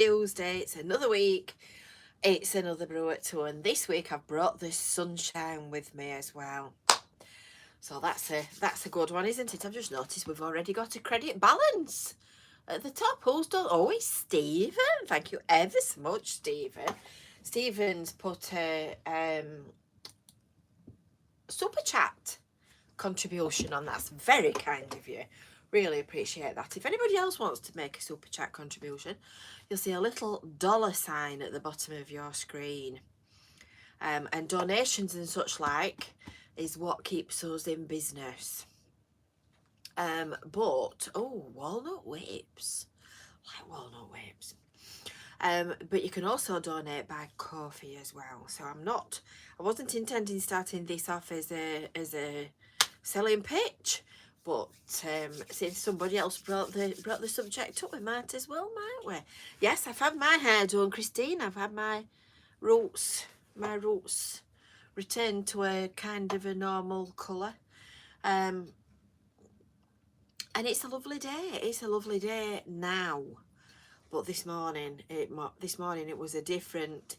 Tuesday, it's another week, it's another Brew at 2, and this week I've brought the sunshine with me as well. So that's a good one, isn't it? I've just noticed we've already got a credit balance at the top. Who's done? Oh, it's Stephen. Thank you ever so much, Stephen. Stephen's put a super chat contribution on. That's very kind of you. Really appreciate that. If anybody else wants to make a super chat contribution, you'll see a little $sign at the bottom of your screen. And donations and such like is what keeps us in business. But walnut whips, like walnut whips. But you can also donate by coffee as well. So I wasn't intending starting this off as a selling pitch, but since somebody else brought the subject up, we might as well, might we? Yes, I've had my hair done, Christine. I've had my roots returned to a kind of a normal colour. And it's a lovely day. It's a lovely day now. But this morning it was a different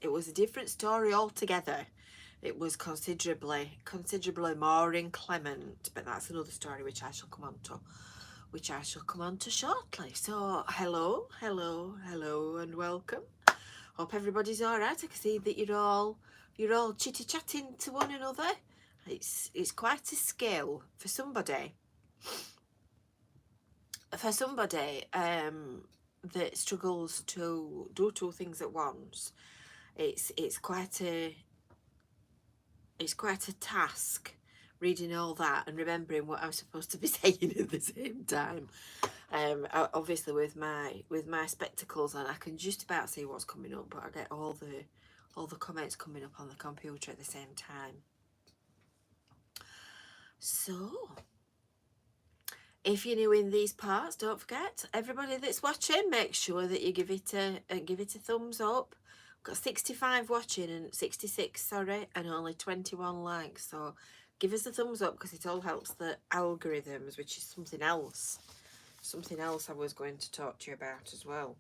story altogether. It was considerably more inclement, but that's another story which I shall come on to shortly. So hello and welcome. Hope everybody's all right. I can see that you're all chitty chatting to one another. It's quite a skill for somebody that struggles to do two things at once. It's quite a task, reading all that and remembering what I'm supposed to be saying at the same time. Obviously with my spectacles on, I can just about see what's coming up, but I get all the comments coming up on the computer at the same time. So if you're new in these parts, don't forget, everybody that's watching, make sure that you give it a thumbs up. I've got 65 watching and 66, sorry, and only 21 likes. So give us a thumbs up because it all helps the algorithms, which is something else I was going to talk to you about as well.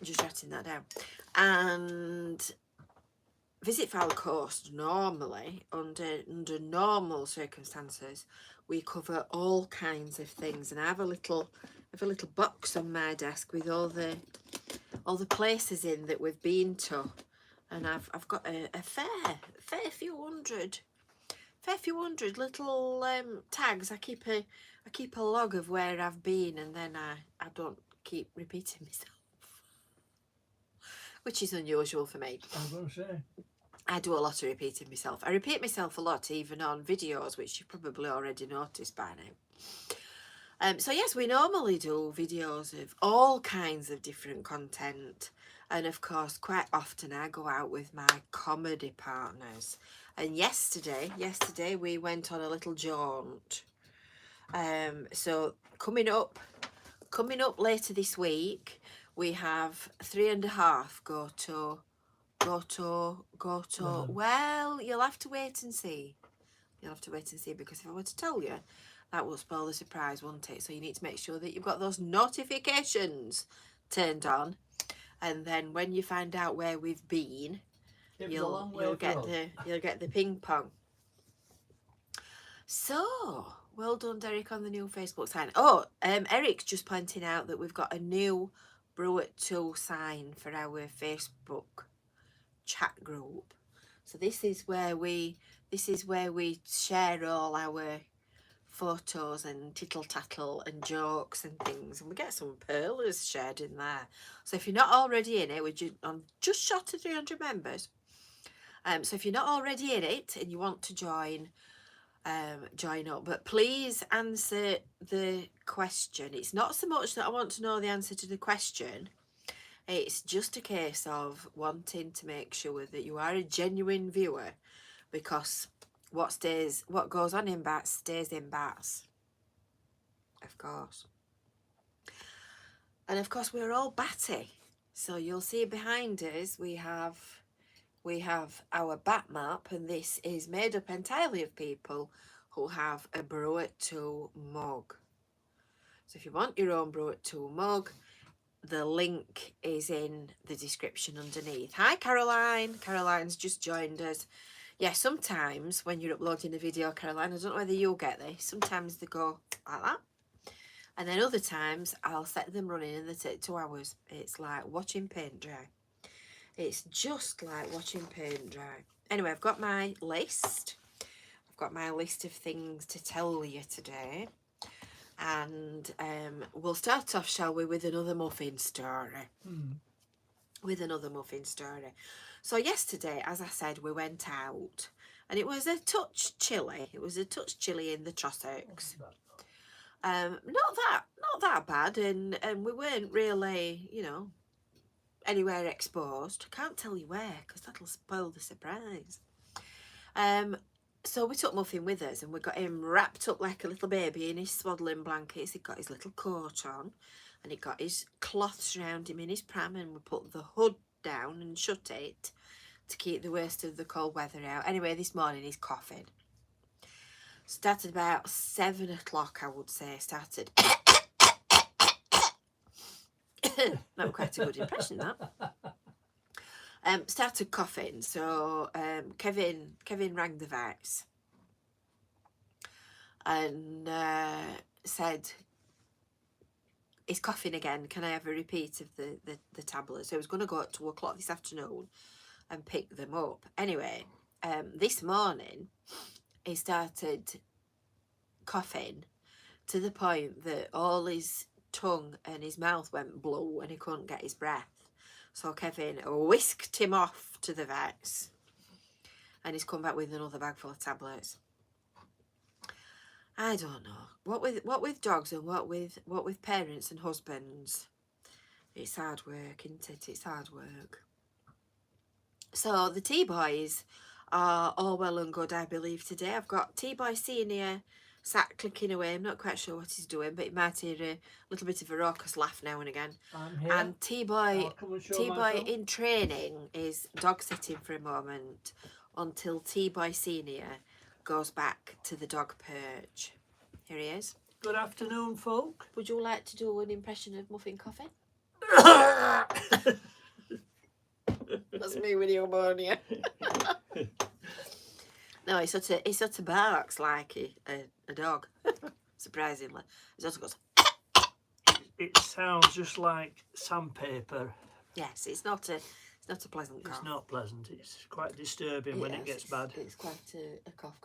Just writing that down. And visit FYLDE Coast. Normally, under normal circumstances, we cover all kinds of things, and I have a little box on my desk with all the places in that we've been to, and I've got a fair few hundred little tags. I keep a log of where I've been, and then I don't keep repeating myself, which is unusual for me. I was going to say, I do a lot of repeating myself. I repeat myself a lot, even on videos, which you've probably already noticed by now. So yes, we normally do videos of all kinds of different content. And of course, quite often I go out with my comedy partners. And yesterday we went on a little jaunt. So coming up later this week, we have 3.5 go to. Well, you'll have to wait and see. Because if I were to tell you, that will spoil the surprise, won't it? So you need to make sure that you've got those notifications turned on, and then when you find out where we've been, you'll get the ping pong. So well done, Derek, on the new Facebook sign. Oh, Eric's just pointing out that we've got a new Brew at 2 sign for our Facebook chat group. So this is where we share all our photos and tittle tattle and jokes and things, and we get some pearlers shared in there. So if you're not already in it, I'm just short of 300 members. So if you're not already in it and you want to join up, but please answer the question. It's not so much that I want to know the answer to the question. It's just a case of wanting to make sure that you are a genuine viewer, because what goes on in bats stays in bats, of course. And of course we're all batty, so you'll see behind us we have our bat map, and this is made up entirely of people who have a Brew at 2 mug. So if you want your own Brew at 2 mug, the link is in the description underneath. Hi Caroline. Caroline's just joined us. Yeah, sometimes when you're uploading a video, Caroline, I don't know whether you'll get this, sometimes they go like that. And then other times I'll set them running and they take 2 hours. It's like watching paint dry. It's just like watching paint dry. Anyway, I've got my list. I've got my list of things to tell you today. And we'll start off, shall we, with another muffin story. With another muffin story. So yesterday, as I said, we went out. And it was a touch chilly. It was a touch chilly in the Trossachs. Not that bad, and we weren't really, you know, anywhere exposed. I can't tell you where because that'll spoil the surprise. So we took Muffin with us and we got him wrapped up like a little baby in his swaddling blankets. He got his little coat on and he got his cloths around him in his pram, and we put the hood down and shut it to keep the worst of the cold weather out. Anyway, this morning he's coughing. Started about 7 o'clock, I would say. Started. That was quite a good impression, that. Started coughing. So Kevin rang the vets and said, he's coughing again. Can I have a repeat of the tablet? So I was going to go at 2 o'clock this afternoon and pick them up. Anyway, this morning he started coughing to the point that all his tongue and his mouth went blue and he couldn't get his breath. So Kevin whisked him off to the vets and he's come back with another bag full of tablets. I don't know. What with dogs and what with parents and husbands. It's hard work, isn't it? It's hard work. So the T-boys are all well and good, I believe, today. I've got T-boy Senior sat clicking away. I'm not quite sure what he's doing, but he might hear a little bit of a raucous laugh now and again. I'm here. And T-boy in training is dog sitting for a moment until T-boy Senior goes back to the dog perch. Here he is. Good afternoon, folk. Would you like to do an impression of Muffin coughing? That's me with pneumonia. No, he sort of barks like a dog. Surprisingly, he sort of goes. It sounds just like sandpaper. Yes, it's not a pleasant cough. It's not pleasant. It's quite disturbing when it gets bad. It's quite a cough.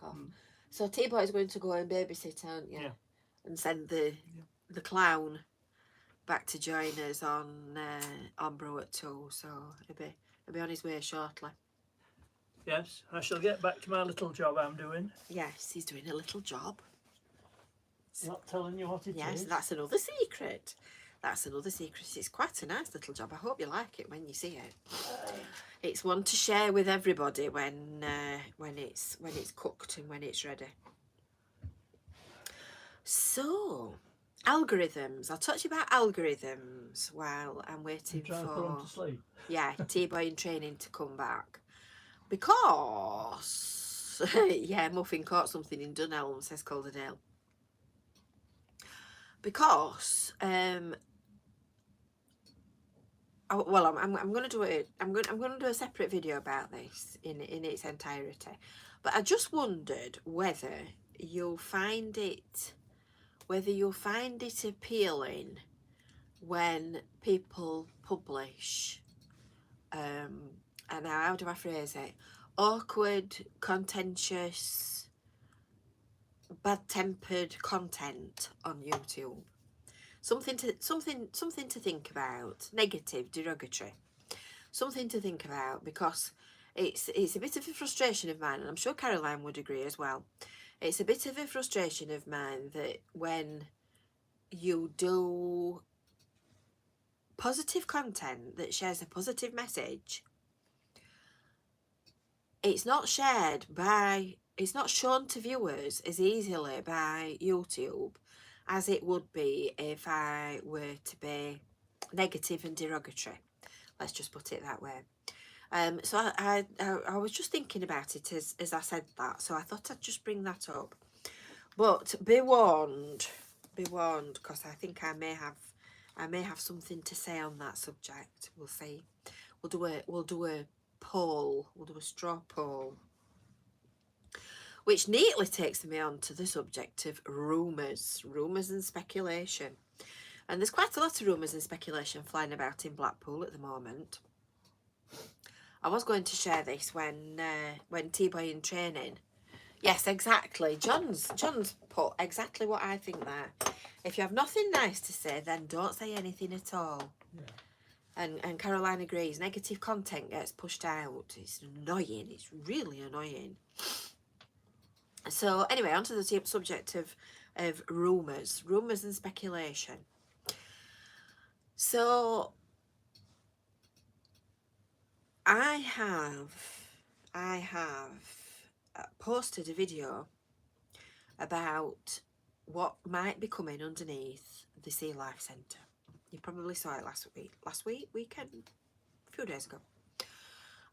So T-boy is going to go and babysit, aren't you? Yeah. And send the clown back to join us on Brew at 2. So he'll be on his way shortly. Yes, I shall get back to my little job I'm doing. Yes, he's doing a little job. Not telling you what it is. Yes, that's another secret. That's another secret. It's quite a nice little job. I hope you like it when you see it. It's one to share with everybody when it's cooked and when it's ready. So, algorithms. I'll talk to you about algorithms while I'm waiting for to put him to sleep. Yeah, T-boy in training to come back. Because yeah, Muffin caught something in Dunelm, says Calderdale. Because I'm going to do it. I'm going to do a separate video about this in its entirety. But I just wondered whether you'll find it appealing when people publish and how do I phrase it? Awkward, contentious, bad-tempered content on YouTube. Something to think about. Negative, derogatory. Something to think about, because it's a bit of a frustration of mine, and I'm sure Caroline would agree as well. It's a bit of a frustration of mine that when you do positive content that shares a positive message, it's not shown to viewers as easily by YouTube as it would be if I were to be negative and derogatory. Let's just put it that way. So I was just thinking about it as I said that, so I thought I'd just bring that up. But be warned, be warned, because I think I may have something to say on that subject. We'll see. We'll do a poll. We'll do a straw poll, which neatly takes me on to the subject of rumours and speculation. And there's quite a lot of rumours and speculation flying about in Blackpool at the moment. I was going to share this when T-Boy in training. Yes, exactly. John's put exactly what I think there. If you have nothing nice to say, then don't say anything at all. Yeah. And Caroline agrees. Negative content gets pushed out. It's annoying. It's really annoying. So anyway, onto the subject of rumours and speculation. So I have posted a video about what might be coming underneath the Sea Life Centre. You probably saw it last weekend, a few days ago.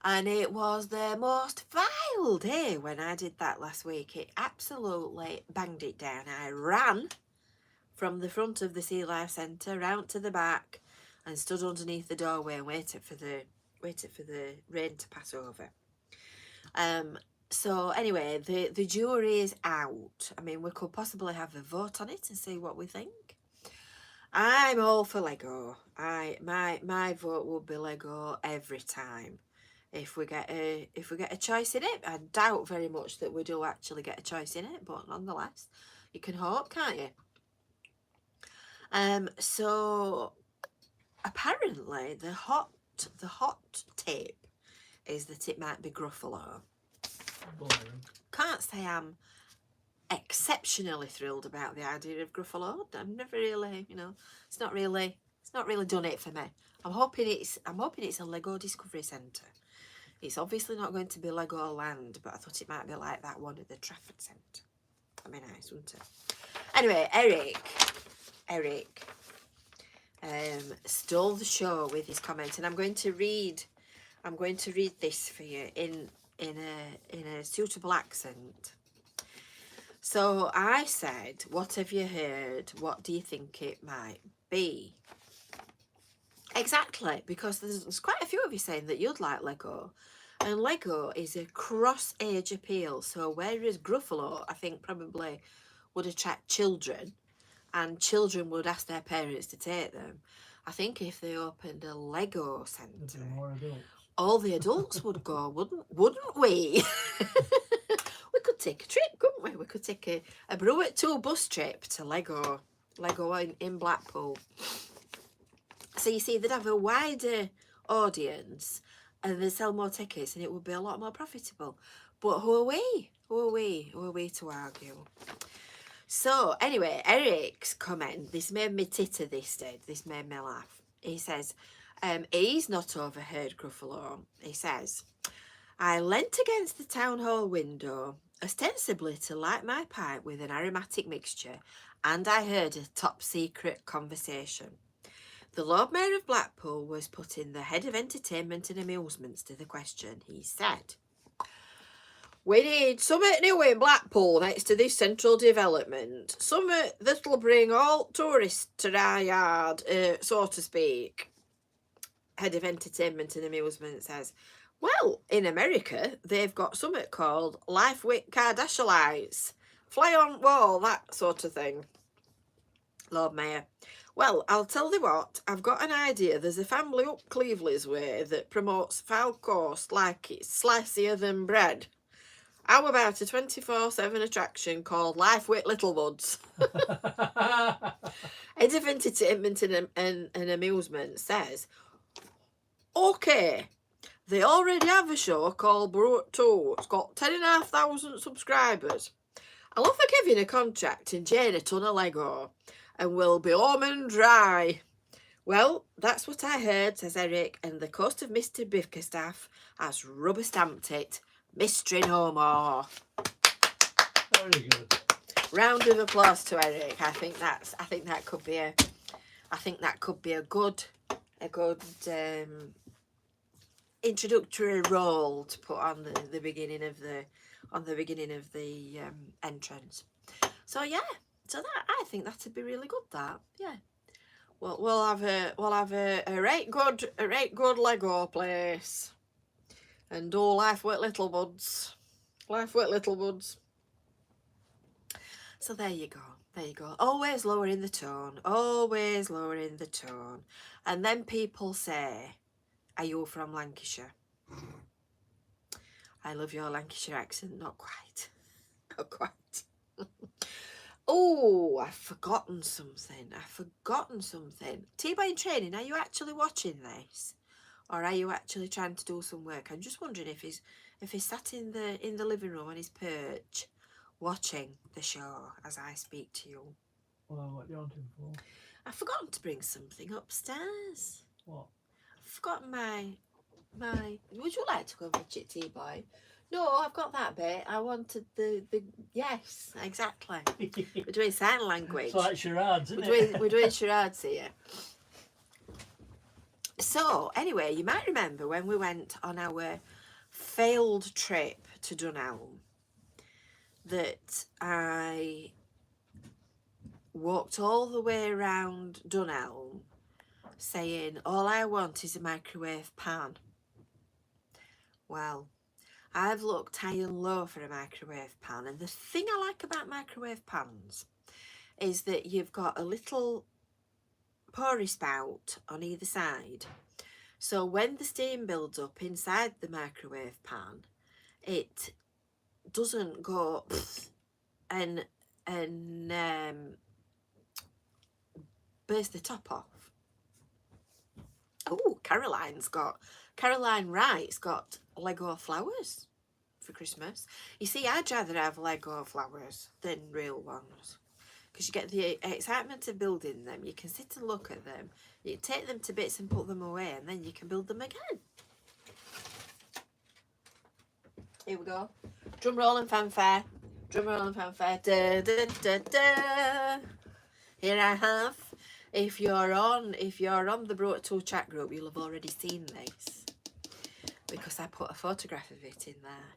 And it was the most vile day when I did that last week. It absolutely banged it down. I ran from the front of the Sea Life Centre round to the back and stood underneath the doorway and waited for the rain to pass over. So anyway, the jury is out. I mean, we could possibly have a vote on it and see what we think. I'm all for Lego. My vote would be Lego every time. If we get a choice in it, I doubt very much that we do actually get a choice in it, but nonetheless, you can hope, can't you? So apparently the hot tip is that it might be Gruffalo. Can't say I'm exceptionally thrilled about the idea of Gruffalo. I've never really, it's not really done it for me. I'm hoping it's a Lego Discovery Centre. It's obviously not going to be Legoland, but I thought it might be like that one at the Trafford Centre. That'd be nice, wouldn't it? Anyway, Eric stole the show with his comment, and I'm going to read this for you in a suitable accent. So I said, what have you heard? What do you think it might be? Exactly, because there's quite a few of you saying that you'd like Lego. And Lego is a cross-age appeal. So whereas Gruffalo, I think, probably would attract children, and children would ask their parents to take them, I think if they opened a Lego centre, all the adults would go, wouldn't we? We could take a trip, couldn't we? We could take a Brew at 2 bus trip to Lego in Blackpool. So you see, they'd have a wider audience and they'd sell more tickets and it would be a lot more profitable. But who are we? Who are we to argue? So anyway, Eric's comment, this made me titter, this made me laugh. He says, he's not overheard Gruffalo. He says, I leant against the town hall window, ostensibly to light my pipe with an aromatic mixture, and I heard a top secret conversation. The Lord Mayor of Blackpool was putting the head of entertainment and amusements to the question. He said, we need something new in Blackpool next to this central development. Something that'll bring all tourists to our yard, so to speak. Head of entertainment and amusement says, well, in America, they've got something called Life with Kardashianites. Fly on wall, that sort of thing. Lord Mayor, well, I'll tell you what, I've got an idea. There's a family up Cleveley's way that promotes FYLDE Coast like it's slicier than bread. How about a 24/7 attraction called Life with Littlewoods? Head of entertainment and amusement says, okay, they already have a show called Brew at 2. It's got 10,500 subscribers. I'll offer Kevin a contract and Jane a ton of Lego, and we'll be home and dry. Well, that's what I heard, says Eric, and the Coast of Mr. Bickerstaff has rubber stamped it. Mystery no more. Very good. Round of applause to Eric. I think that could be a good introductory role to put on the beginning of the entrance. So yeah, So that, I think that'd be really good, that. Yeah. Well, we'll have a right good Lego place. And do life with little buds. Life with little buds. So there you go. There you go. Always lowering the tone. Always lowering the tone. And then people say, are you from Lancashire? I love your Lancashire accent. Not quite. Not quite. Oh, I've forgotten something. T-Boy in training, are you actually watching this? Or are you actually trying to do some work? I'm just wondering if he's sat in the living room on his perch watching the show as I speak to you. Well, what do you want him for? I've forgotten to bring something upstairs. What? I've forgotten my would you like to go and fetch it, T-Boy? No, I've got that bit. I wanted the yes, exactly. We're doing sign language. It's like charades, isn't it? We're doing charades here. So anyway, you might remember when we went on our failed trip to Dunelm that I walked all the way around Dunelm saying, all I want is a microwave pan. Well, I've looked high and low for a microwave pan, and the thing I like about microwave pans is that you've got a little porous spout on either side. So when the steam builds up inside the microwave pan, it doesn't go and burst the top off. Oh, Caroline Wright's got Lego flowers for Christmas. You see, I'd rather have Lego flowers than real ones, because you get the excitement of building them. You can sit and look at them. You take them to bits and put them away, and then you can build them again. Here we go. Drum roll and fanfare. Drum roll and fanfare. Da, da, da, da. Here I have. If you're on the Brew chat group, you'll have already seen this, because I put a photograph of it in there.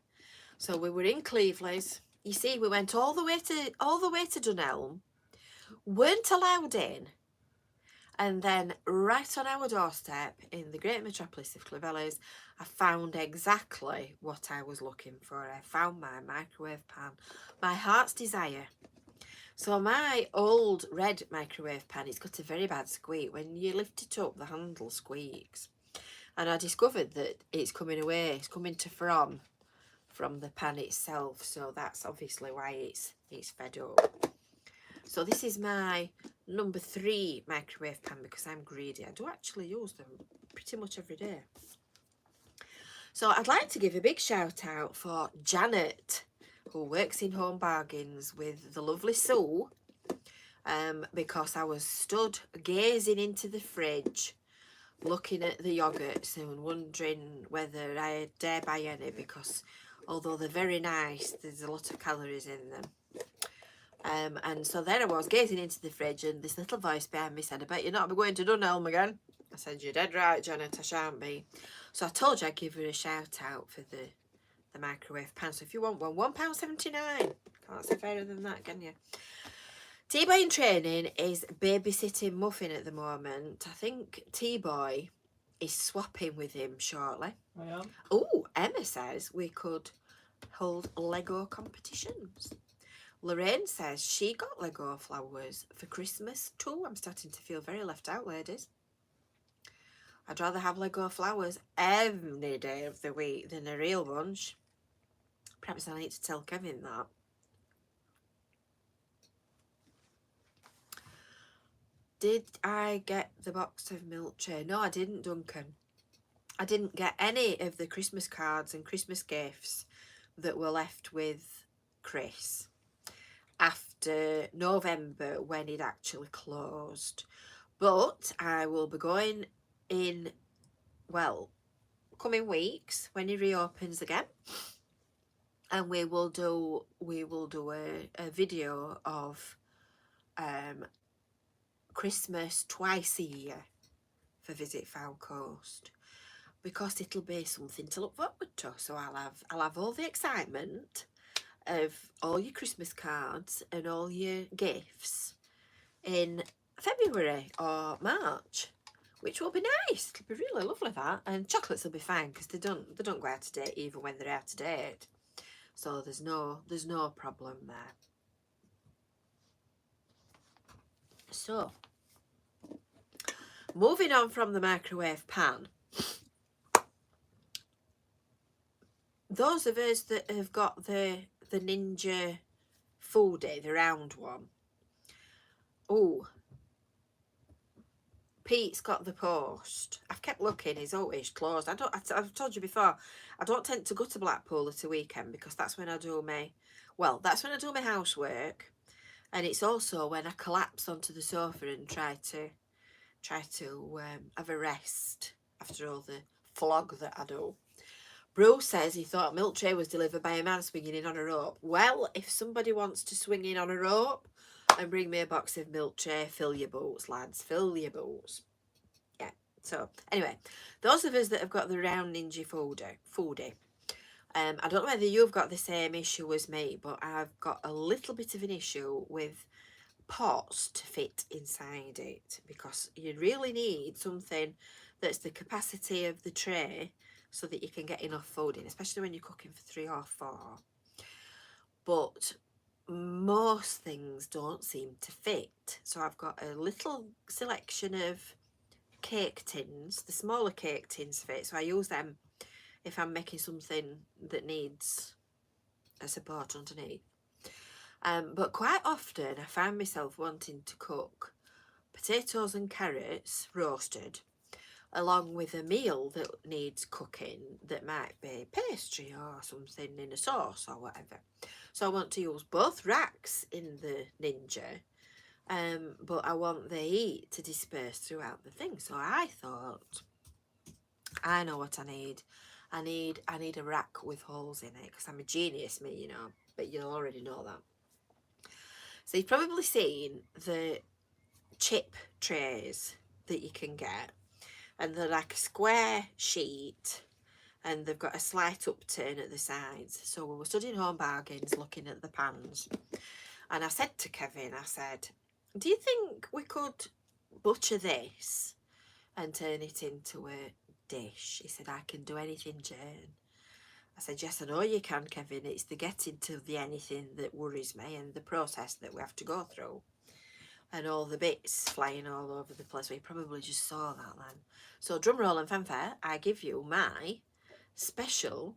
So we were in Cleveland. You see, we went all the way to Dunelm, weren't allowed in, and then right on our doorstep in the great metropolis of Cleveland, I found exactly what I was looking for. I found my microwave pan, my heart's desire. So my old red microwave pan, it's got a very bad squeak. When you lift it up, the handle squeaks. And I discovered that it's coming away. It's coming to from the pan itself. So that's obviously why it's fed up. So this is my number 3 microwave pan, because I'm greedy. I do actually use them pretty much every day. So I'd like to give a big shout out for Janet, who works in Home Bargains with the lovely Sue, because I was stood gazing into the fridge, looking at the yoghurts and wondering whether I dare buy any, because although they're very nice, there's a lot of calories in them. And so there I was gazing into the fridge, and this little voice behind me said, I bet you're not going to Dunelm again. I said, you're dead right, Janet, I shan't be. So I told you I'd give her a shout out for the microwave pan. So if you want one, £1.79. Can't say fairer than that, can you? T-Boy in training is babysitting Muffin at the moment. I think T-Boy is swapping with him shortly. I am. Oh, Emma says we could hold Lego competitions. Lorraine says she got Lego flowers for Christmas too. I'm starting to feel very left out, ladies. I'd rather have Lego flowers every day of the week than a real bunch. Perhaps I need to tell Kevin that. Did I get the box of milk tray? No, I didn't, Duncan. I didn't get any of the Christmas cards and Christmas gifts that were left with Chris after November, when it actually closed. But I will be going in, well, coming weeks when he reopens again, and we will do a video of Christmas twice a year for Visit FYLDE Coast, because it'll be something to look forward to. So I'll have all the excitement of all your Christmas cards and all your gifts in February or March, which will be nice. It'll be really lovely, that. And chocolates will be fine because they don't go out of date even when they're out of date. So there's no problem there. So moving on from the microwave pan, those of us that have got the Ninja FYLDE, the round one. Oh, Pete's got the post. I've kept looking, he's always closed. I've told you before, I don't tend to go to Blackpool at a weekend because that's when I do my housework, and it's also when I collapse onto the sofa and try to have a rest after all the flog that I do. Brew says he thought milk tray was delivered by a man swinging in on a rope. Well, if somebody wants to swing in on a rope and bring me a box of milk tray, fill your boots, lads, fill your boots. Yeah, so anyway, those of us that have got the round Ninja FYLDE, I don't know whether you've got the same issue as me, but I've got a little bit of an issue with pots to fit inside it, because you really need something that's the capacity of the tray so that you can get enough food in, especially when you're cooking for 3 or 4. But most things don't seem to fit, so I've got a little selection of cake tins. The smaller cake tins fit, so I use them if I'm making something that needs a support underneath. But quite often I find myself wanting to cook potatoes and carrots roasted along with a meal that needs cooking, that might be pastry or something in a sauce or whatever. So I want to use both racks in the Ninja, but I want the heat to disperse throughout the thing. So I thought, I know what I need. I need a rack with holes in it, because I'm a genius, me, you know, but you'll already know that. So you've probably seen the chip trays that you can get, and they're like a square sheet, and they've got a slight upturn at the sides. So we were studying home bargains, looking at the pans, and I said to Kevin, I said, do you think we could butcher this and turn it into a dish? He said, I can do anything, Jane. I said, yes, I know you can, Kevin. It's the getting to the anything that worries me, and the process that we have to go through, and all the bits flying all over the place. We probably just saw that then. So drum roll and fanfare, I give you my special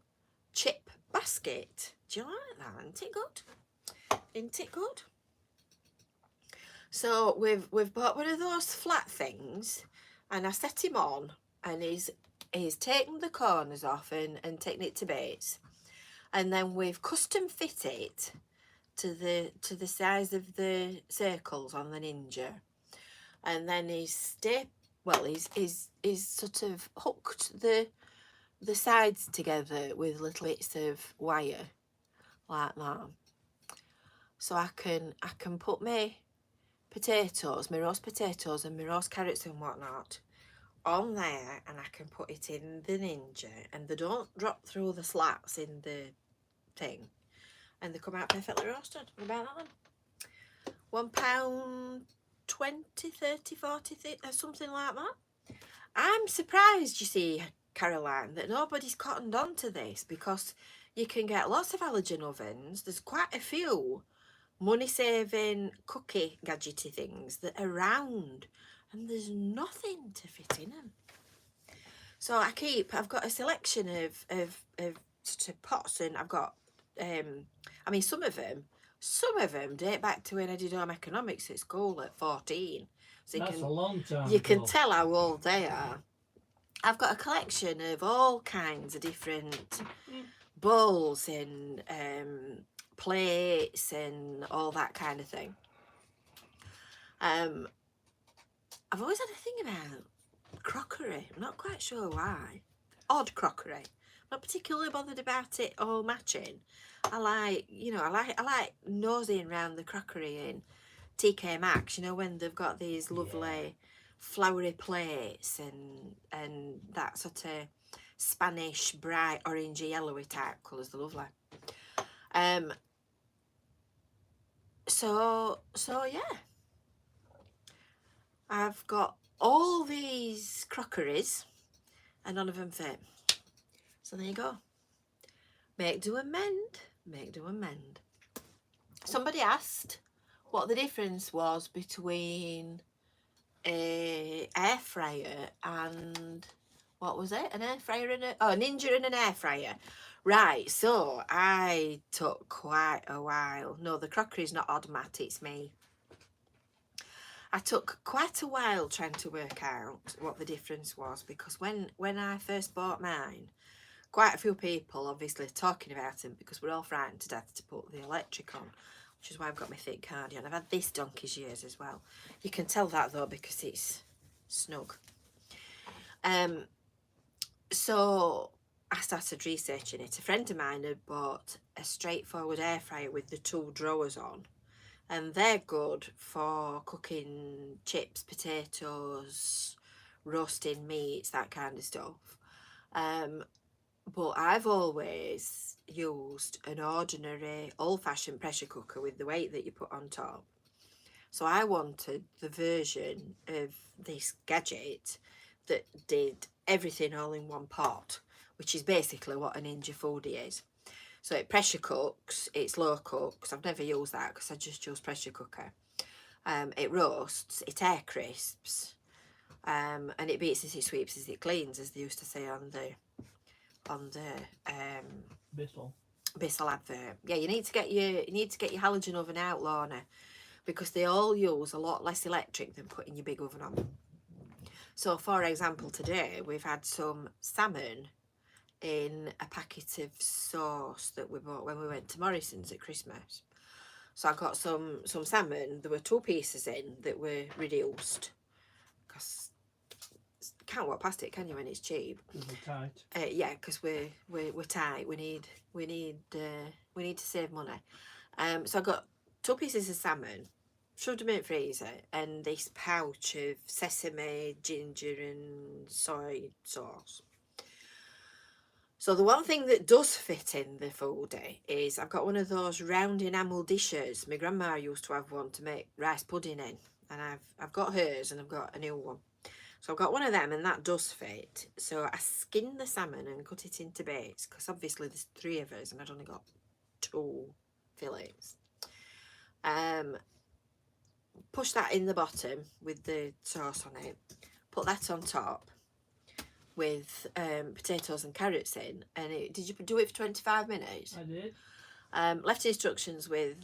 chip basket. Do you like that? Isn't it good? Isn't it good? So we've bought one of those flat things, and I set him on, and he's taken the corners off and taken it to bits, and then we've custom fit it to the size of the circles on the Ninja, and then he's sort of hooked the sides together with little bits of wire like that, so I can put my potatoes, my roast potatoes and my roast carrots and whatnot on there, and I can put it in the Ninja, and they don't drop through the slats in the thing, and they come out perfectly roasted. What about that then? £1.20, 30, 40, something like that. I'm surprised, you see, Caroline, that nobody's cottoned on to this, because you can get lots of halogen ovens. There's quite a few money-saving cookie gadgety things that are round, and there's nothing to fit in them. So I've got a selection of sort of pots, and I've got I mean, some of them date back to when I did home economics at school at 14. So That's a long time you can ago. tell how old they are. I've got a collection of all kinds of different bowls and plates and all that kind of thing. I've always had a thing about crockery. I'm not quite sure why. Odd crockery. Not particularly bothered about it all matching. I like nosing around the crockery in TK Maxx, you know, when they've got these lovely flowery plates and that sort of Spanish bright orangey yellowy type colours. They're lovely. So yeah, I've got all these crockeries and none of them fit. So there you go. Make do and mend. Make do and mend. Somebody asked what the difference was between a air fryer and what was it? An air fryer and a Ninja and an air fryer. Right, so I took quite a while. No, the crockery's not automatic, it's me. I took quite a while trying to work out what the difference was, because when I first bought mine, quite a few people obviously talking about them because we're all frightened to death to put the electric on, which is why I've got my thick cardigan. I've had this donkey's years as well. You can tell that though because it's snug. So I started researching it. A friend of mine had bought a straightforward air fryer with the 2 drawers on, and they're good for cooking chips, potatoes, roasting meats, that kind of stuff. But I've always used an ordinary old-fashioned pressure cooker with the weight that you put on top. So I wanted the version of this gadget that did everything all in one pot, which is basically what a Ninja Foodie is. So it pressure cooks, it's low cooks. I've never used that because I just use pressure cooker. It roasts, it air crisps, and it beats as it sweeps as it cleans, as they used to say on the Bissell advert. Yeah, you need to get your halogen oven out, Lorna, because they all use a lot less electric than putting your big oven on. So for example, today we've had some salmon in a packet of sauce that we bought when we went to Morrison's at Christmas. So I got some salmon. There were 2 pieces in that were reduced, because can't walk past it, can you, when it's cheap? Tight. Yeah, because we're tight. We need to save money. So I got 2 pieces of salmon, shoved them in the freezer, and this pouch of sesame, ginger, and soy sauce. So the one thing that does fit in the foodie is I've got one of those round enamel dishes. My grandma used to have one to make rice pudding in, and I've got hers and I've got a new one. So I've got one of them and that does fit. So I skinned the salmon and cut it into bits, because obviously there's 3 of us and I'd only got 2 fillets. Push that in the bottom with the sauce on it. Put that on top with potatoes and carrots in. And did you do it for 25 minutes? I did. Left instructions with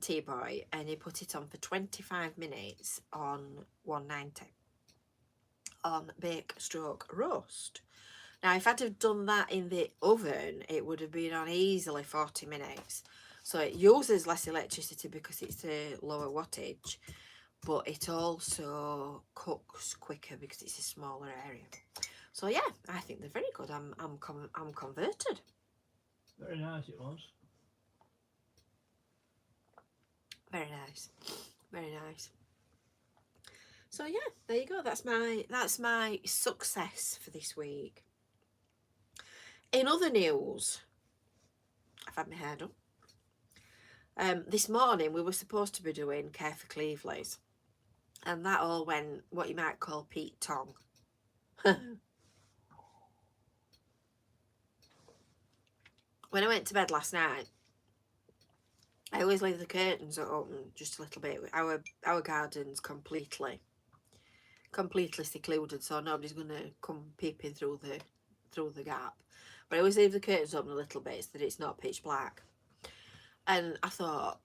T-Boy, and he put it on for 25 minutes on 190 on bake stroke roast. Now if I'd have done that in the oven, it would have been on easily 40 minutes. So it uses less electricity because it's a lower wattage, but it also cooks quicker because it's a smaller area. So yeah, I think they're very good. I'm converted. Very nice it was. Very nice. Very nice. So yeah, there you go. That's my success for this week. In other news, I've had my hair done. This morning we were supposed to be doing Care for Cleveley's, and that all went what you might call Pete Tong. When I went to bed last night, I always leave the curtains open just a little bit. Our garden's completely secluded, so nobody's gonna come peeping through the gap. But I always leave the curtains open a little bit so that it's not pitch black. And I thought,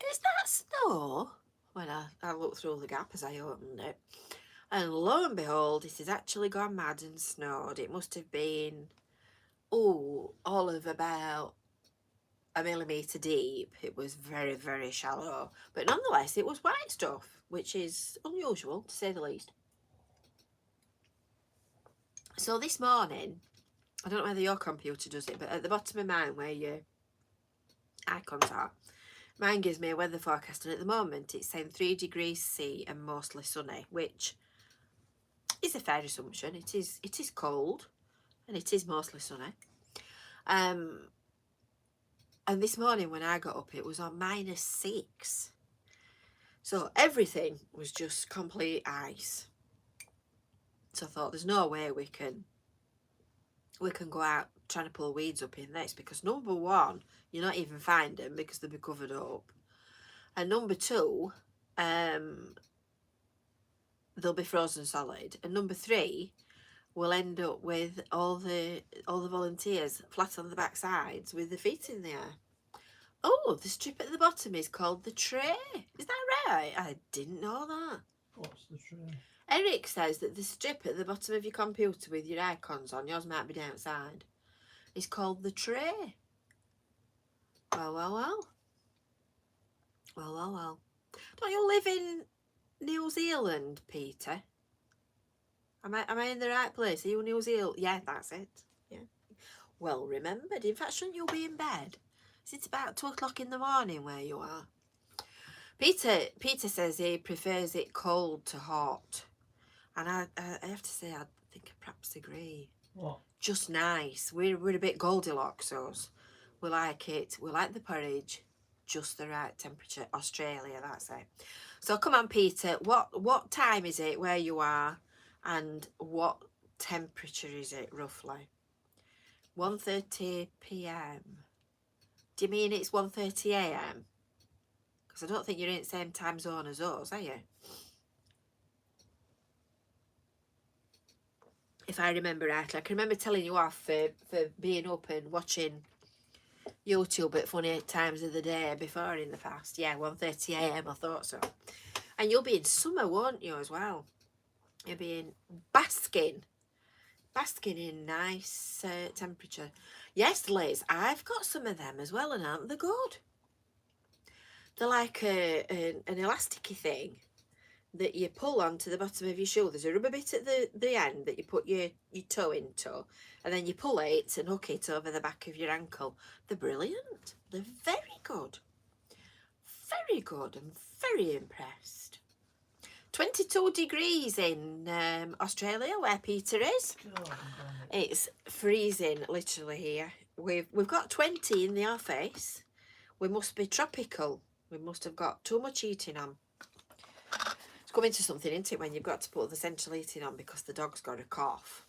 is that snow? When I looked through the gap as I opened it, and lo and behold, it has actually gone mad and snowed. It must have been all of about a millimetre deep. It was very, very shallow, but nonetheless it was white stuff, which is unusual to say the least. So this morning, I don't know whether your computer does it, but at the bottom of mine where your icons are, mine gives me a weather forecast, and at the moment it's saying 3 degrees C and mostly sunny, which is a fair assumption. It is cold and it is mostly sunny. And this morning when I got up, it was on -6. So everything was just complete ice. So I thought, there's no way we can go out trying to pull weeds up in this, because number one, you're not even find them because they'll be covered up, and number two, they'll be frozen solid, and number three, we'll end up with all the volunteers flat on the back sides with their feet in the air. Oh, the strip at the bottom is called the tray. Is that right? I didn't know that. What's the tray? Eric says that the strip at the bottom of your computer with your icons on, yours might be downside, is called the tray. Well, well, well. Well, well, well. Don't you live in New Zealand, Peter? Am I in the right place? Are you New Zealand? Yeah, that's it. Yeah. Well remembered. In fact, shouldn't you be in bed? It's about 2 o'clock in the morning where you are. Peter says he prefers it cold to hot. And I have to say, I think I perhaps agree. What? Just nice. We're a bit Goldilocks, us. We like it. We like the porridge. Just the right temperature. Australia, that's it. So come on, Peter. What time is it where you are? And what temperature is it, roughly? 1:30 p.m. Do you mean it's 1:30 a.m.? Because I don't think you're in the same time zone as us, are you? If I remember rightly. I can remember telling you off for being up and watching YouTube at funny times of the day before in the past. Yeah, 1:30 a.m. I thought so. And you'll be in summer, won't you, as well? You'll be in basking in nice temperature. Yes, Liz, I've got some of them as well, and aren't they good? They're like an elasticy thing that you pull onto the bottom of your shoe. There's a rubber bit at the end that you put your toe into, and then you pull it and hook it over the back of your ankle. They're brilliant. They're very good. Very good. I'm very impressed. 22 degrees in Australia, where Peter is. It's freezing, literally, here. We've got 20 in the office. We must be tropical. We must have got too much heating on. It's coming to something, isn't it, when you've got to put the central heating on because the dog's got a cough.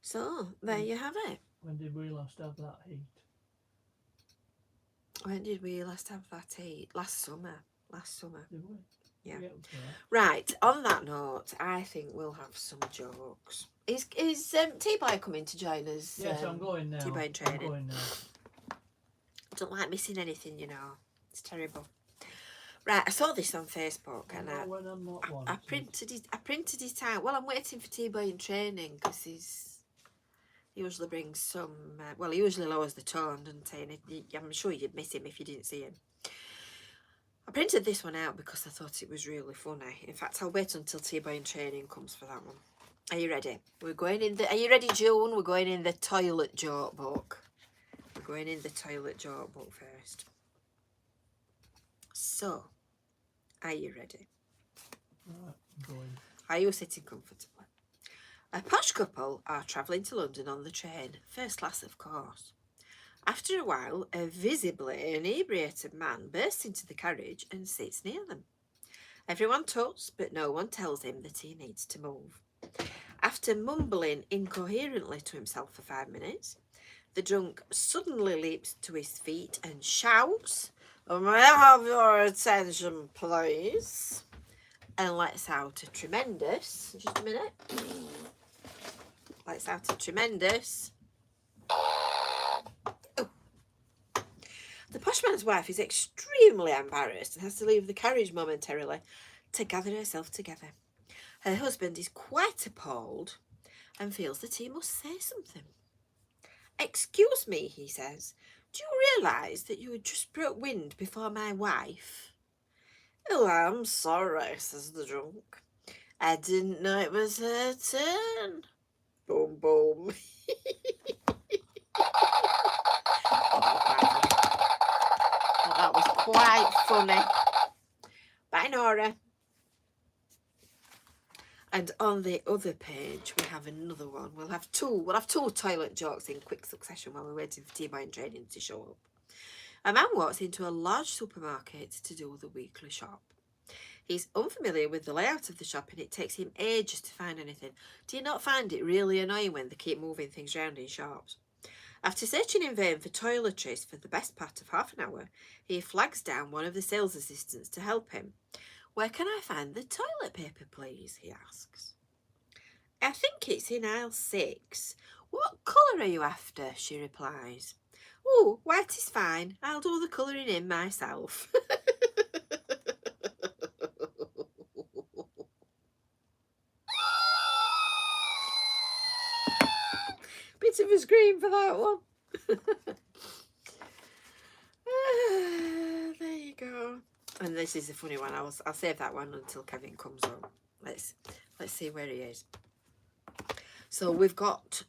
So, there you have it. When did we last have that heat? When did we last have that heat? Last summer. Did we? Yeah. Right. Right, on that note, I think we'll have some jokes. Is T-Boy coming to join us? Yes, I'm going now. T-Boy training. I'm going now. I don't like missing anything, you know. It's terrible. Right, I saw this on Facebook and I printed it out. Well, I'm waiting for T-Boy in training because he usually brings some. Well, he usually lowers the tone, doesn't he? And I'm sure you'd miss him if you didn't see him. I printed this one out because I thought it was really funny. In fact, I'll wait until T-Boy in training comes for that one. Are you ready? Are you ready, June? We're going in the toilet joke book. We're going in the toilet joke book first. So, are you ready? Right, I'm going. Are you sitting comfortably? A posh couple are travelling to London on the train, first class of course. After a while, a visibly inebriated man bursts into the carriage and sits near them. Everyone talks, but no one tells him that he needs to move. After mumbling incoherently to himself for 5 minutes, the drunk suddenly leaps to his feet and shouts, "May I have your attention, please?" And lets out a tremendous, just a minute, lets out a tremendous. The poshman's wife is extremely embarrassed and has to leave the carriage momentarily to gather herself together. Her husband is quite appalled and feels that he must say something. "Excuse me," he says, "do you realise that you had just broke wind before my wife?" "Oh, I'm sorry," says the drunk. "I didn't know it was her turn." Boom, boom. That was quite funny. Bye, Nora. And on the other page, we have another one. We'll have two toilet jokes in quick succession while we're waiting for T-Bone Training to show up. A man walks into a large supermarket to do the weekly shop. He's unfamiliar with the layout of the shop and it takes him ages to find anything. Do you not find it really annoying when they keep moving things around in shops? After searching in vain for toiletries for the best part of half an hour, he flags down one of the sales assistants to help him. "Where can I find the toilet paper, please?" he asks. "I think it's in aisle 6. "What colour are you after?" she replies. "Oh, white is fine. I'll do the colouring in myself." Bit of a scream for that one. There you go. And this is a funny one. I'll save that one until Kevin comes on. Let's see where he is. So we've got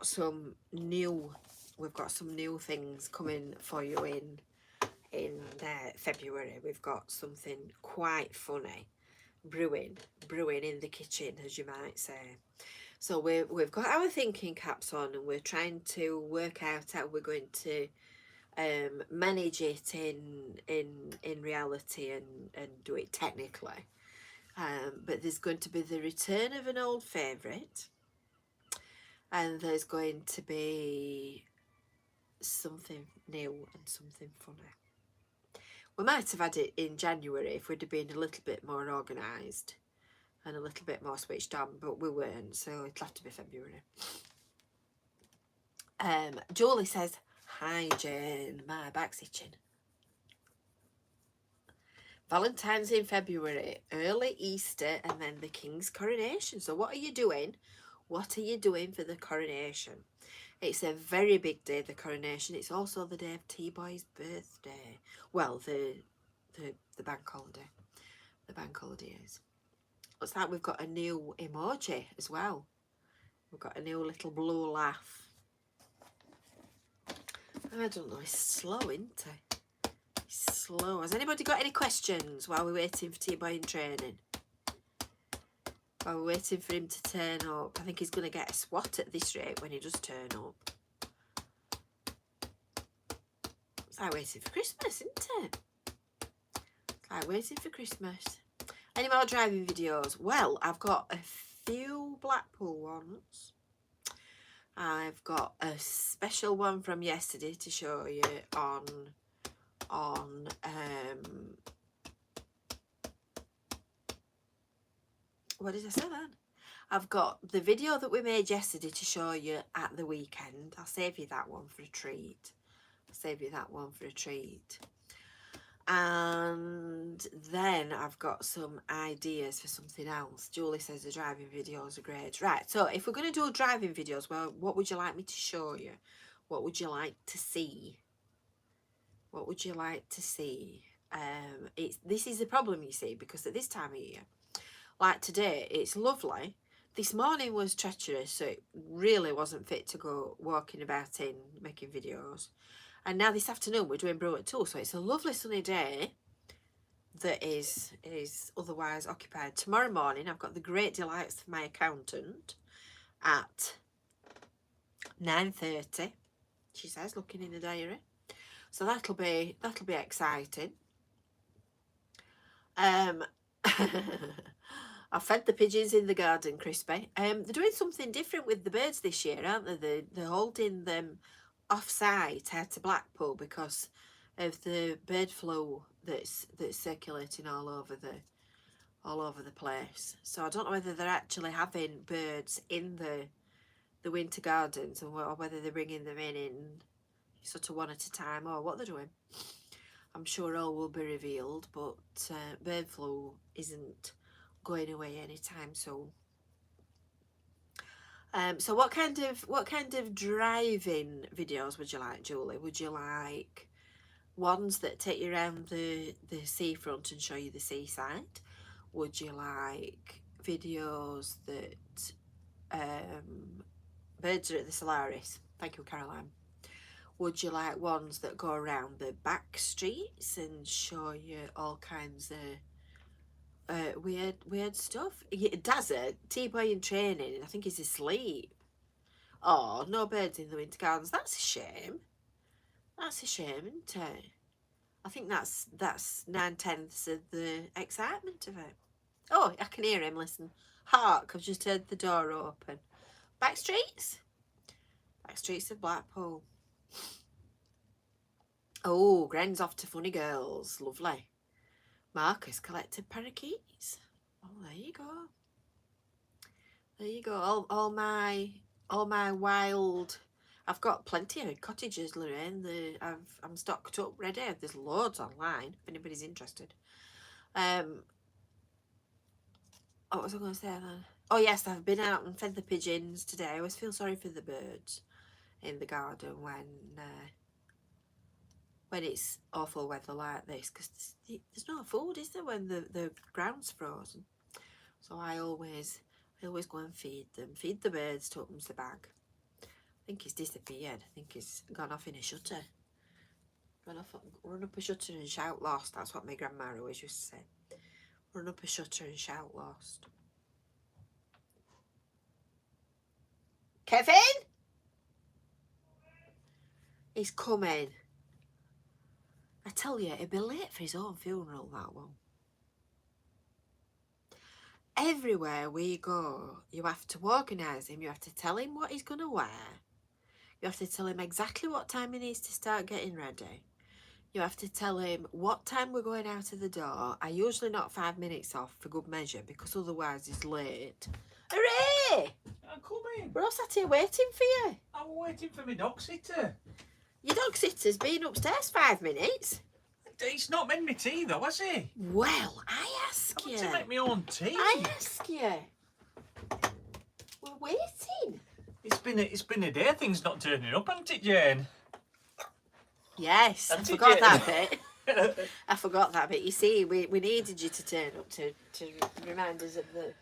some new things coming for you in February. We've got something quite funny brewing in the kitchen, as you might say. So we've got our thinking caps on and we're trying to work out how we're going to manage it in reality and do it technically. But there's going to be the return of an old favourite, and there's going to be something new and something funny. We might have had it in January if we'd have been a little bit more organised and a little bit more switched on, but we weren't, so it'll have to be February. Julie says, "Hi Jane, my back's itching." Valentine's in February, early Easter, and then the King's coronation. So what are you doing? What are you doing for the coronation? It's a very big day, the coronation. It's also the day of T-Boy's birthday. Well, the bank holiday. The bank holiday is. Looks like we've got a new emoji as well. We've got a new little blue laugh. I don't know, it's slow, isn't it? It's slow. Has anybody got any questions while we're waiting for T-Boy in training? While we're waiting for him to turn up. I think he's going to get a swat at this rate when he does turn up. It's like waiting for Christmas, isn't it? It's like waiting for Christmas. Any more driving videos? Well, I've got a few Blackpool ones. I've got a special one from yesterday to show you on what did I say then? I've got the video that we made yesterday to show you at the weekend. I'll save you that one for a treat. And then I've got some ideas for something else. Julie says the driving videos are great. Right, so if we're going to do driving videos, well, what would you like me to show you? What would you like to see? What would you like to see? This is the problem, you see, because at this time of year, like today, it's lovely. This morning was treacherous, so it really wasn't fit to go walking about in making videos. And now this afternoon we're doing Brew at 2, so it's a lovely sunny day that is otherwise occupied. Tomorrow morning I've got the great delights of my accountant at 9:30. She says, looking in the diary. So that'll be exciting. I've fed the pigeons in the garden, Crispy. They're doing something different with the birds this year, aren't they? They're holding them off-site out to Blackpool because of the bird flu that's circulating all over the place. So I don't know whether they're actually having birds in the winter gardens or whether they're bringing them in sort of one at a time or what they're doing. I'm sure all will be revealed, but bird flu isn't going away anytime soon. So what kind of driving videos would you like, Julie? Would you like ones that take you around the seafront and show you the seaside? Would you like videos that birds are at the Solaris? Thank you, Caroline. Would you like ones that go around the back streets and show you all kinds of weird stuff. Dazza, T-Boy in training, and I think he's asleep. Oh, no birds in the winter gardens. That's a shame. That's a shame, isn't it? I think that's 9/10 of the excitement of it. Oh, I can hear him. Listen, hark! I've just heard the door open. Back streets of Blackpool. Oh, Gren's off to Funny Girls. Lovely. Marcus collected parakeets. Oh, there you go. There you go. All my wild. I've got plenty of cottages, Lorraine. I'm stocked up, ready. There's loads online if anybody's interested. What was I going to say then? Oh yes, I've been out and fed the pigeons today. I always feel sorry for the birds in the garden when it's awful weather like this, because there's no food, is there, when the ground's frozen? So I always go and feed the birds. Tuppence the bag. I think he's disappeared. I think he's gone off in a shutter. Run up a shutter and shout lost. That's what my grandma always used to say. Run up a shutter and shout lost. Kevin? He's coming. I tell you, he'll be late for his own funeral, that one. Everywhere we go, you have to organise him. You have to tell him what he's going to wear. You have to tell him exactly what time he needs to start getting ready. You have to tell him what time we're going out of the door. I usually knock 5 minutes off for good measure, because otherwise he's late. Hooray! I'm coming. We're all sat here waiting for you. I'm waiting for my dog sitter. Your dog sitter's been upstairs 5 minutes. He's not made me tea though, has he? Well, I ask I you. want to make my own tea. I ask you. We're waiting. It's been a day. Things not turning up, hasn't it, Jane? Yes, I forgot that bit. I forgot that bit. You see, we needed you to turn up to remind us of the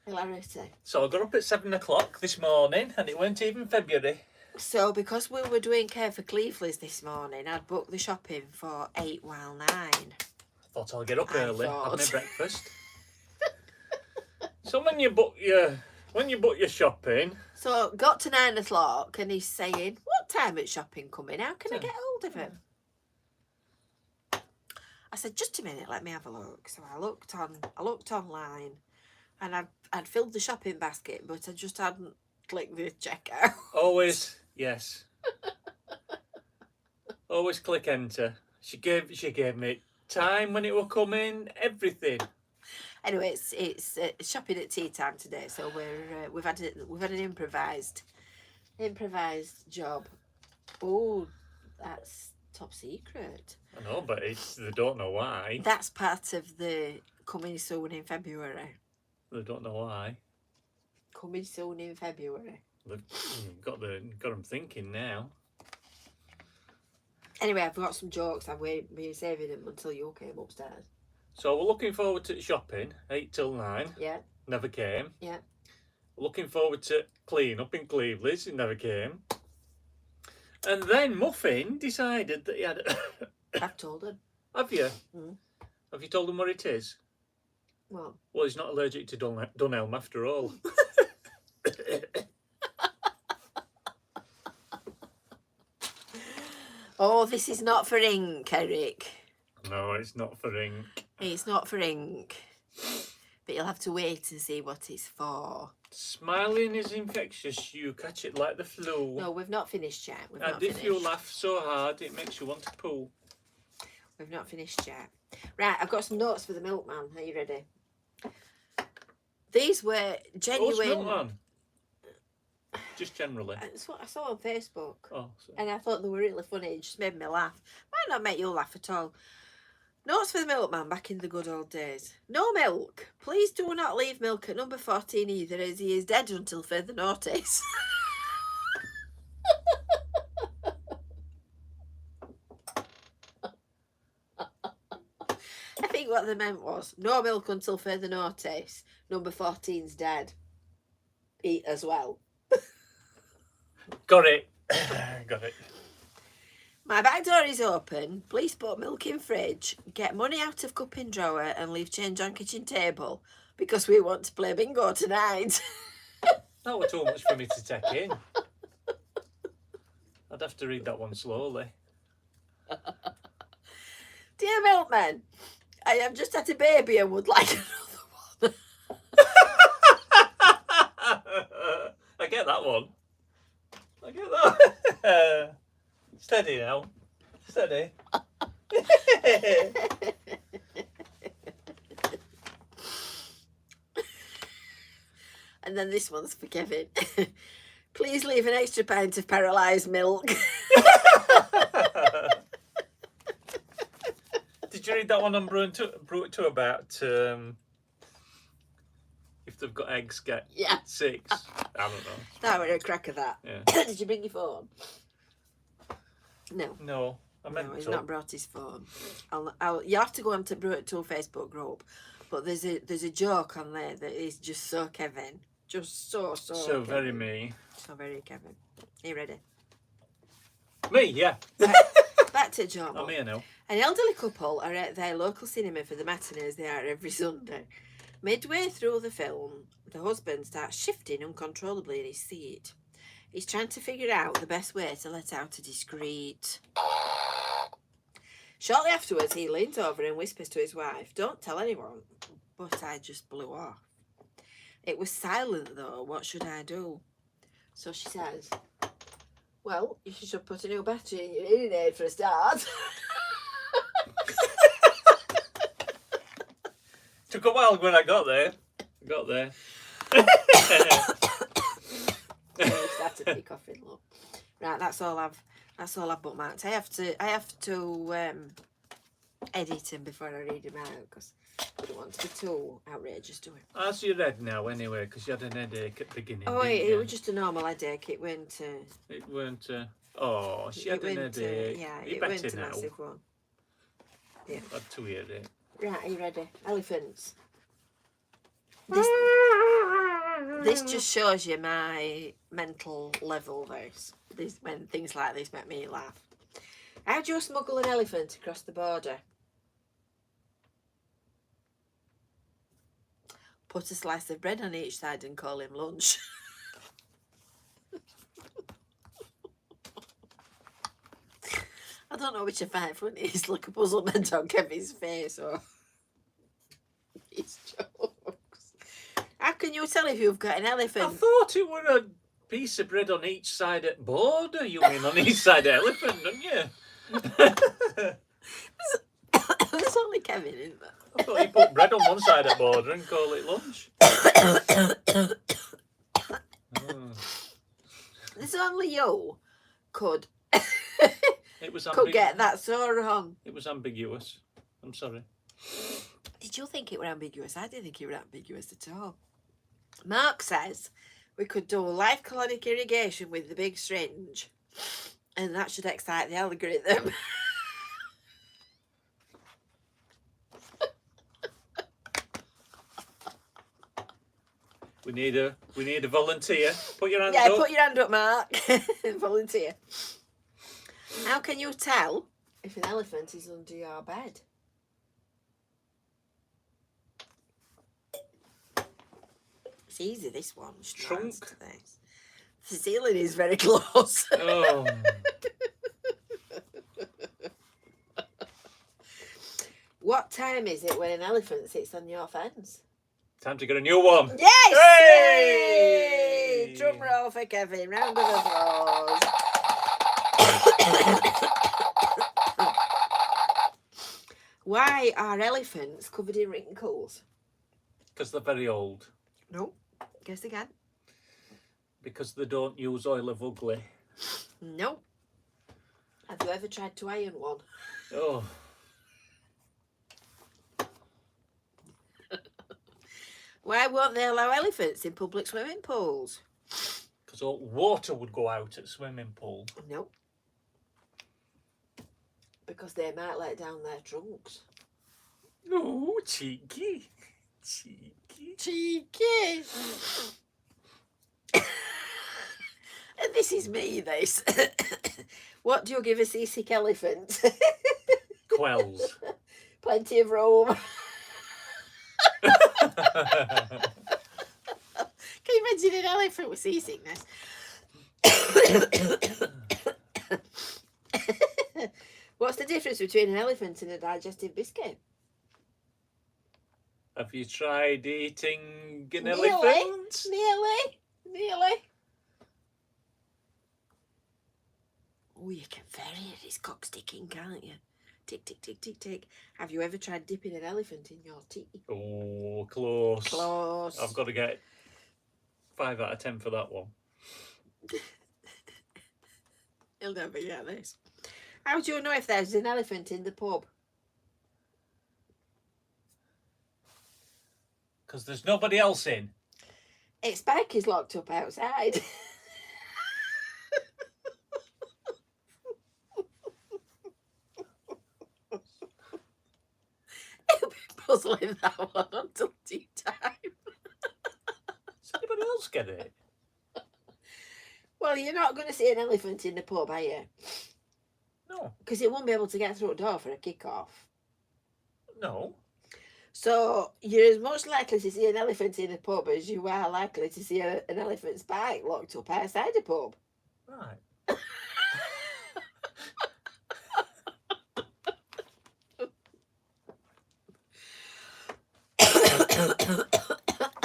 hilarity. So I got up at 7 o'clock this morning, and it weren't even February. So because we were doing care for Cleefley's this morning, I'd booked the shopping for 8 while 9. I thought I'll get up early, have my breakfast. So when you book your shopping. So got to 9 o'clock, and he's saying, "What time is shopping coming? How can I get hold of him?" I said, "Just a minute, let me have a look." So I looked online, and I'd filled the shopping basket, but I just hadn't clicked the checkout. Always, yes. Always click enter. She gave me time when it will come in, everything. Anyway, it's shopping at tea time today, so we've had an improvised job. Oh, that's top secret. I know, but they don't know why. That's part of the coming soon in February. They don't know why. Coming soon in February. They've got them thinking now. Anyway, I've got some jokes. I've been saving them until you came upstairs. So we're looking forward to shopping, 8 till 9. Yeah. Never came. Yeah. We're looking forward to clean up in Cleveland's. It never came. And then Muffin decided that he had... I've told him. Have you? Mm. Have you told him what it is? Well, he's not allergic to Dunelm after all. Oh, this is not for ink, Eric. No, it's not for ink. It's not for ink. But you'll have to wait and see what it's for. Smiling is infectious. You catch it like the flu. No, we've not finished yet. And if you laugh so hard, it makes you want to poo. We've not finished yet. Right, I've got some notes for the milkman. Are you ready? These were genuine... Oh, milkman. Just generally. That's what I saw on Facebook. Oh, sorry. And I thought they were really funny. It just made me laugh. Might not make you laugh at all. Notes for the milkman back in the good old days. No milk. Please do not leave milk at number 14 either, as he is dead until further notice. I think what they meant was, no milk until further notice. Number 14's dead. Eat as well. Got it. Got it. My back door is open. Please put milk in fridge. Get money out of cup in drawer and leave change on kitchen table because we want to play bingo tonight. That was too much for me to take in. I'd have to read that one slowly. Dear milkman, I have just had a baby and would like another one. I get that one. I get that. Steady now. Steady. And then this one's for Kevin. Please leave an extra pint of paralysed milk. Did you read that one on Brew It 2 about if they've got eggs, get 6? I don't know. That was a crack of that. Yeah. Did you bring your phone? No. No, I meant No, he's to. not brought his phone. You have to go onto Brew It 2 Facebook group, but there's a joke on there that is just so Kevin. Just so So Kevin. very me. So very Kevin. Are you ready? Me, yeah. Back to Joe. I'm here now. An elderly couple are at their local cinema for the matinees they are every Sunday. Midway through the film, the husband starts shifting uncontrollably in his seat. He's trying to figure out the best way to let out a discreet. Shortly afterwards, he leans over and whispers to his wife, "Don't tell anyone." But I just blew off. It was silent though. What should I do? So she says, "Well, you should put a new battery in your hearing aid for a start." Took a while when I got there. Started to be coughing, look. Right, that's all I've bookmarked. I have to edit them before I read them out because I don't want to be too outrageous, do I? As you read now anyway, because you had an headache at the beginning. Oh, didn't it you? was just a normal headache. It went. It weren't. Oh, she had an headache. Yeah, you it better went a now. massive one. Yeah. I had 2 headache. Right, are you ready? Elephants. This just shows you my mental level. This when things like this make me laugh. How do you smuggle an elephant across the border? Put a slice of bread on each side and call him lunch. I don't know which I find funniest, like a puzzlement on Kevin's face or his jokes. How can you tell if you've got an I elephant? thought it were a piece of bread on each side at border. You mean on each side of elephant, don't you? There's only Kevin in there. I thought you put bread on one side at border and call it lunch. There's only you could It was could get that so wrong. It was ambiguous. I'm sorry. Did you think it were ambiguous? I didn't think it were ambiguous at all. Mark says we could do live colonic irrigation with the big syringe, and that should excite the algorithm. We need a volunteer. Put your hand Yeah, up. put your hand up, Mark. Volunteer. How can you tell if an elephant is under your bed? It's easy, this one. Trunk. This. The ceiling is very close. Oh. What time is it when an elephant sits on your fence? Time to get a new one. Yes! Hey! Yay! Drum roll for Kevin. Round of applause. Why are elephants covered in wrinkles? Because they're very old. No. Guess again. Because they don't use oil of ugly. No. Have you ever tried to iron one? Oh. Why won't they allow elephants in public swimming pools? Because all water would go out at swimming pool. No. Because they might let down their trunks. Oh, cheeky. Cheeky. Cheeky. And this is me, this. What do you give a seasick elephant? Quells. Plenty of room. Can you imagine an elephant with seasickness? What's the difference between an elephant and a digestive biscuit? Have you tried eating an Nearly. elephant? Nearly. Oh, you can vary his cock sticking, can't you? Tick, tick, tick, tick, tick. Have you ever tried dipping an elephant in your tea? Oh, close. Close. I've got to get 5 out of 10 for that one. He'll never get this. How do you know if there's an elephant in the pub? Because there's nobody else in. Its bike is locked up outside. He'll be puzzling that one until tea time. Does anybody else get it? Well, you're not going to see an elephant in the pub, are you? No. Because it won't be able to get through the door for a kick-off. No. So you're as much likely to see an elephant in a pub as you are likely to see an elephant's bike locked up outside a pub. Right.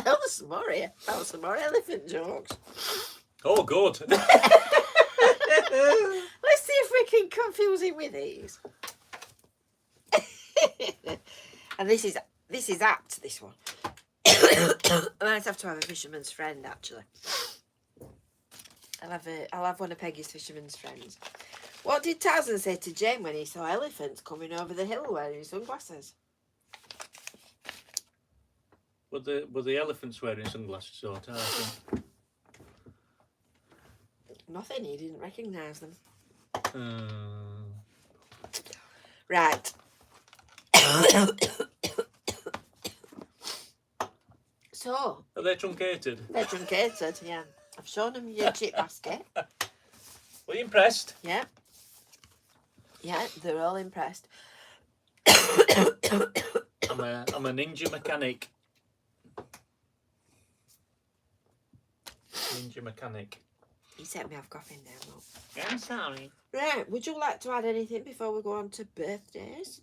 That was some more elephant jokes. Oh, good. Let's see if we can confuse him with these. And this is apt, this one. I might have to have a fisherman's friend, actually. I'll have one of Peggy's fisherman's friends. What did Tarzan say to Jane when he saw elephants coming over the hill wearing sunglasses? Were the elephants wearing sunglasses or Tarzan? Nothing, he didn't recognise them. Right. So. Are they truncated? They're truncated, yeah. I've shown them your chip basket. Were you impressed? Yeah. Yeah, they're all impressed. I'm a ninja mechanic. Ninja mechanic. He set me off coughing now, look. Yeah, I'm sorry. Right, would you like to add anything before we go on to birthdays?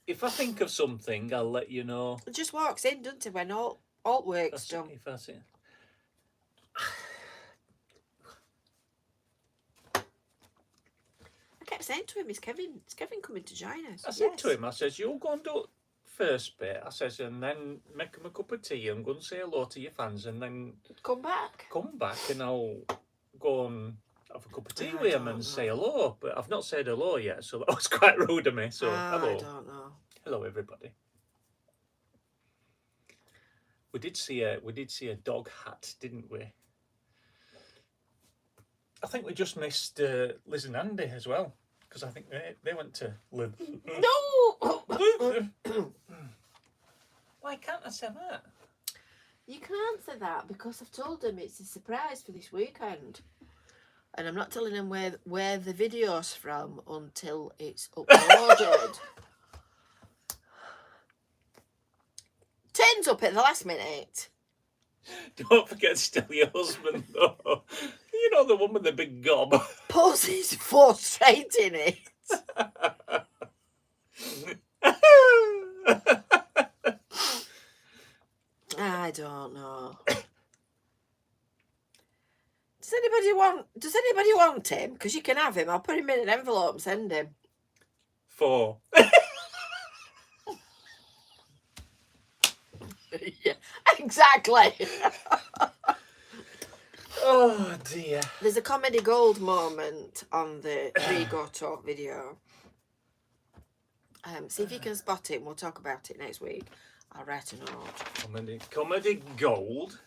If I think of something, I'll let you know. It just walks in, doesn't it, when all work's done. If I see. I kept saying to him, is Kevin coming to join us? I said to him, I says, you'll go and do it first bit. I says, and then make him a cup of tea and go and say hello to your fans, and then come back and I'll go and have a cup of tea with him and say hello. But I've not said hello yet, so that was quite rude of me. So hello. I don't know. Hello, everybody. We did see a dog hat, didn't we? I think we just missed Liz and Andy as well, because I think they went to live. No! Why can't I say that? You can't say that because I've told them it's a surprise for this weekend. And I'm not telling them where the video's from until it's uploaded. Turns up at the last minute. Don't forget to tell your husband, though. You know, the one with the big gob. Pulls his foot straight in it. I don't know. Does anybody want him? Because you can have him. I'll put him in an envelope and send him. 4. Yeah, exactly. Oh dear. There's a comedy gold moment on the Free Go Talk video. See if you can spot it. We'll talk about it next week. I'll write a note. Comedy gold.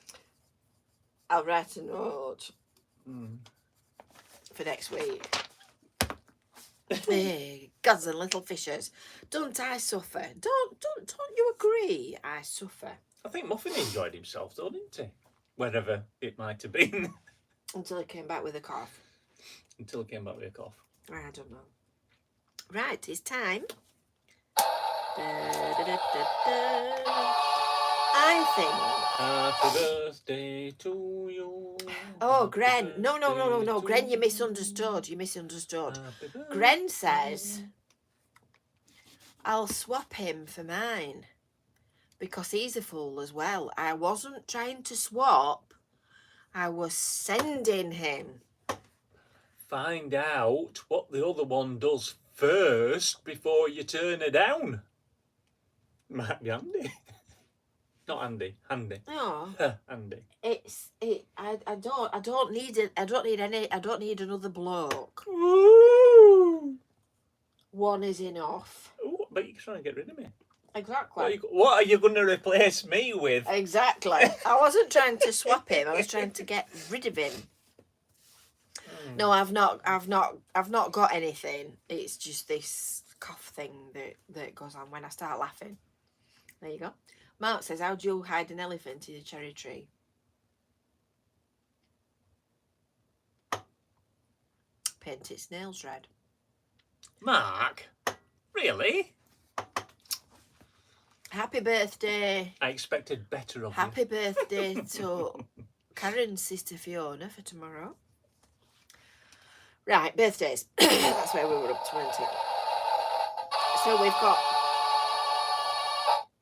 I'll write a note for next week. Hey, gods and little fishers. Don't I suffer? Don't you agree? I suffer. I think Muffin enjoyed himself though, didn't he? Wherever it might have been. Until he came back with a cough. Until he came back with a cough. I don't know. Right, it's time. I think. Happy birthday to you. Oh, Happy Gren. No. birthday Gren, to you misunderstood. You misunderstood. Happy Gren birthday. says, I'll swap him for mine. Because he's a fool as well. I wasn't trying to swap. I was sending him. Find out what the other one does first before you turn her down. Might be handy. Not Andy, handy. No, Andy. I don't need another bloke. Ooh. One is enough. Ooh, but you're trying to get rid of me. Exactly. What are you going to replace me with? Exactly. I wasn't trying to swap him. I was trying to get rid of him. No, I've not got anything. It's just this cough thing that goes on when I start laughing. There you go. Mark says, how do you hide an elephant in a cherry tree? Paint its nails red. Mark? Really? Happy birthday. I expected better of Happy birthday to Karen's sister Fiona for tomorrow. Right, birthdays. That's where we were up to, isn't it? So we've got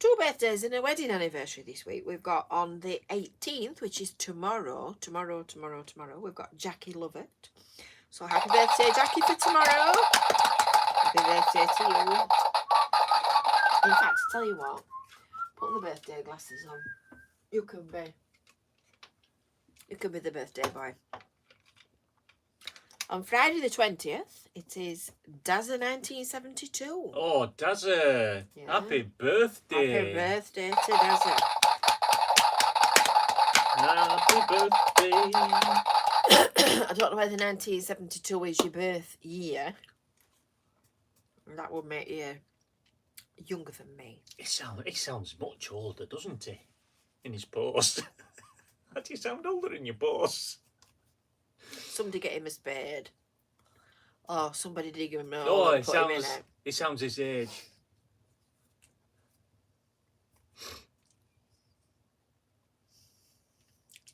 2 birthdays and a wedding anniversary this week. We've got on the 18th, which is tomorrow. We've got Jackie Lovett. So happy birthday, Jackie, for tomorrow. Happy birthday to you. In fact, to tell you what, put the birthday glasses on. You can be the birthday boy. On Friday the 20th, it is Dazza 1972. Oh, Dazza. Yeah. Happy birthday. Happy birthday to Dazza. Happy birthday. I don't know whether 1972 is your birth year. That would make you younger than me. He sounds much older, doesn't he? In his post. How do you sound older in your post? Somebody get him a spade. Oh, somebody dig him a Oh, hole it and put him in sounds, it. it sounds his age.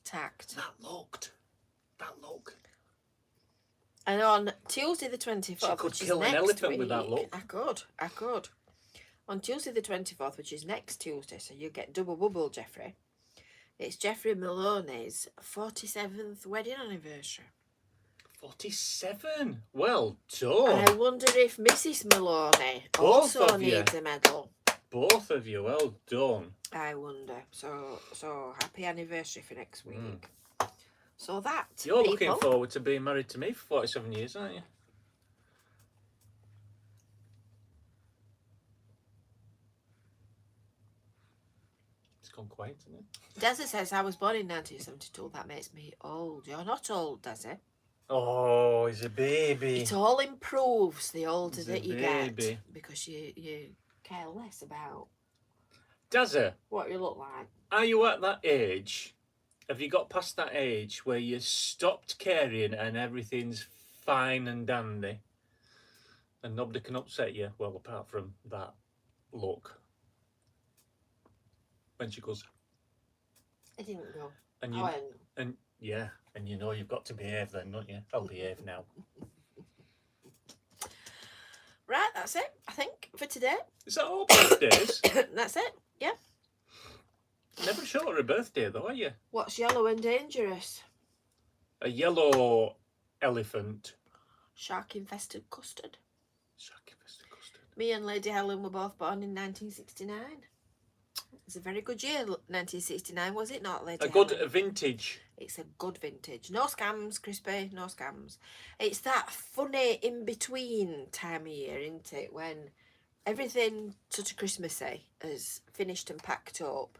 Tact. That look. And on Tuesday the 24th, She could which kill is an next elephant week, with that look. I could. On Tuesday the 24th, which is next Tuesday, so you get double bubble, Jeffrey. It's Jeffrey Maloney's 47th wedding anniversary. 47. Well done. I wonder if Mrs. Maloney Both also of you. needs a medal. Both of you, well done. I wonder. So happy anniversary for next week. So that, You're people, looking forward to being married to me for 47 years, aren't you? It's gone quiet, isn't it? Desi says, I was born in 1972. That makes me old. You're not old, Desi. Oh, he's a baby. It all improves the older He's a that you baby. get. Because you care less about Dazza, what you look like. are you at that age? Have you got past that age where you stopped caring and everything's fine and dandy? And nobody can upset you? Well, apart from that look. When she goes, I didn't go. and you, yeah, and you know you've got to behave then, don't you? I'll behave now. Right, that's it, I think, for today. Is that all birthdays? That's it, yeah. Never short her a birthday though, are you? What's yellow and dangerous? A yellow elephant. Shark-infested custard. Shark-infested custard. Me and Lady Helen were both born in 1969. It's a very good year, 1969, was it not, Lady A good Helen? vintage. It's a good vintage. No scams, Crispy, no scams. It's that funny in-between time of year, isn't it? When everything sort of Christmassy is finished and packed up.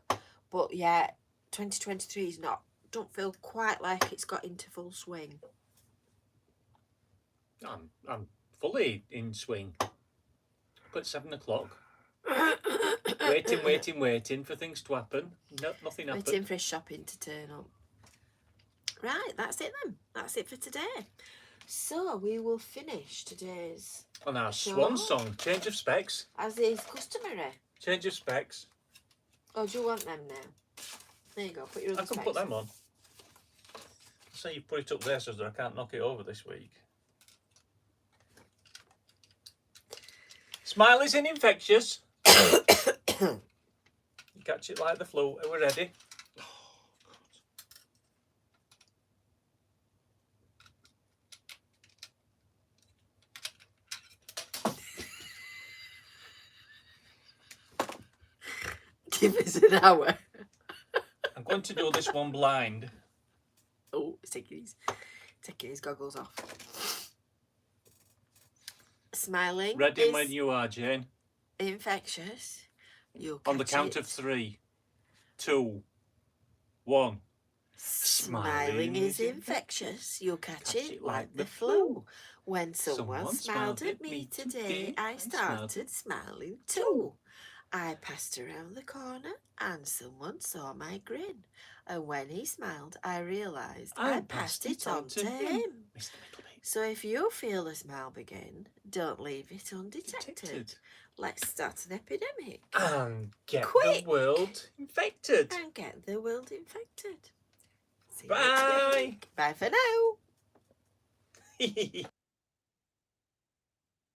But yeah, 2023 is not, don't feel quite like it's got into full swing. I'm fully in swing. But 7 o'clock. waiting for things to happen. No, nothing happened. Waiting for his shopping to turn up. Right, that's it then. That's it for today. So we will finish today's On our show. swan song, change of specs. As is customary. Change of specs. Oh, do you want them now? There you go. Put your other I can specs put them on. Say you put it up there so that I can't knock it over this week. Smile isn't infectious. You catch it like the flu. Are we ready? Give us an hour. I'm going to do this one blind. Oh, he's taking his goggles off. Smiling. Ready when you are, Jane. Infectious. You'll On the catch count it. of 3, 2, 1. Smiling is infectious. You'll catch it like the flu. When someone smiled at me today, I started smiling too. I passed around the corner and someone saw my grin. And when he smiled, I realised I passed it on to him. So if you feel a smile begin, don't leave it undetected. Let's start an epidemic. And get Quick. the world infected. And get the world infected. See you Bye. next week. Bye for now.